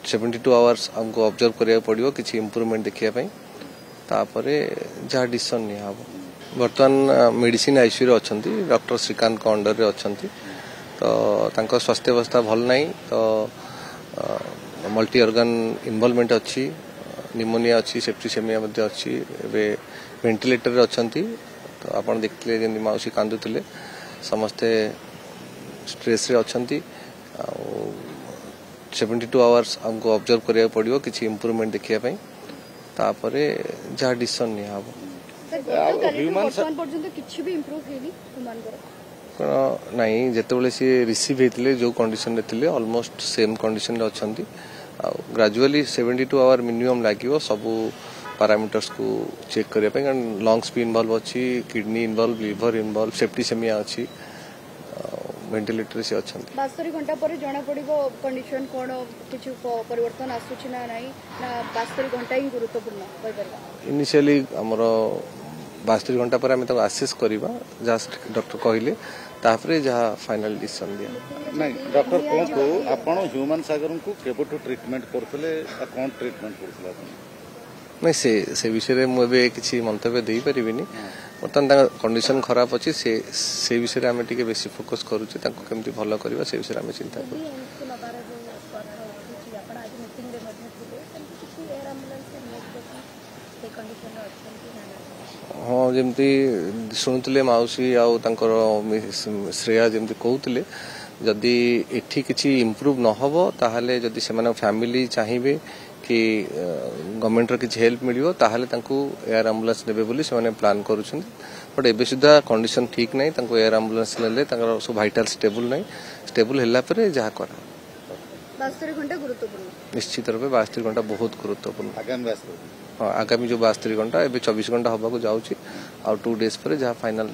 72 hours हमको observe करिया पड़ियो किछि इंप्रूवमेंट देखिया पई तापरे जहाँ डिसीजन नि हबो। वर्तमान मेडिसिन आईसीयू रे अछंती डॉक्टर श्रीकांत को अंडर रे अछंती तो तांको स्वास्थ्य अवस्था भल नाही तो मल्टी ऑर्गन इन्वॉल्वमेंट अच्छी निमोनिया अच्छी सेप्टिसेमिया मध्ये अच्छी एबे वेंटिलेटर रे अछंती तो आपण देखले जेंदी माउसी कांदुतिले समस्ते स्ट्रेस रे अछंती 72 आवर्स हमको ऑब्जर्व करिया पड़ियो किछि इंप्रूवमेंट देखिया पई तापरे जहाँ डिसीजन नि हबो। नहीं जेतेबेले सी रिसीव हेतिले जो कंडीशन रे थिले ऑलमोस्ट सेम कंडीशन रे अछंती ग्रेजुअली 72 आवर मिनिमम लागिवो सबु पैरामीटर्स को चेक करिया पे लंग्स भी इन्वॉल्व अच्छी kidney involve liver involve septicaemia अच्छी वेंटिलेटर से अछंती 72 घंटा पर जणा पड़िबो कंडीशन कोन किछु परिवर्तन आसुछि ना नाही ना 72 घंटा ही गुरुत्वपूर्ण कहि परबा। इनिशियली हमरो 72 घंटा पर हम तो असेस करबा जस्ट डॉक्टर कहिले तापरे जहाँ फाइनल डिसीजन दिया। नहीं डॉक्टर कोन को आपण ह्यूमन सागर को केबोटो ट्रीटमेंट करथले कोन ट्रीटमेंट करथला नहीं से विषय में मुझे किसी मंतव्य दे पारिनी बर्तमान कंडीशन खराब अच्छी से विषय में आम टे बेसी फोकस करुचे केमती भल करवा से विषय में चिंता कर। हाँ जमती शुणुले मौसी आउर श्रेया जमती कहते जदि एठी किसी इम्प्रूव न हो ताहले जदि से फैमिली चाहिए कि गवर्नमेंट रो किछि हेल्प मिलियो ताहले तांको एयर एम्बुलेंस देबे बोली से प्लान करूछन बट एबे सुधा कंडीशन ठीक नहीं तांको एयर एम्बुलेंस लेले तांकर सब वाइटल स्टेबल नहीं स्टेबल हैला परे जहा करा 72 घंटा गुरुत्वपूर्ण निश्चित रूपे 72 घंटा बहुत गुरुत्वपूर्ण आगामी हाँ आगामी जो 72 घंटा एबे 24 घंटा हबा को जाउची और 2 डेज पर जहा फाइनल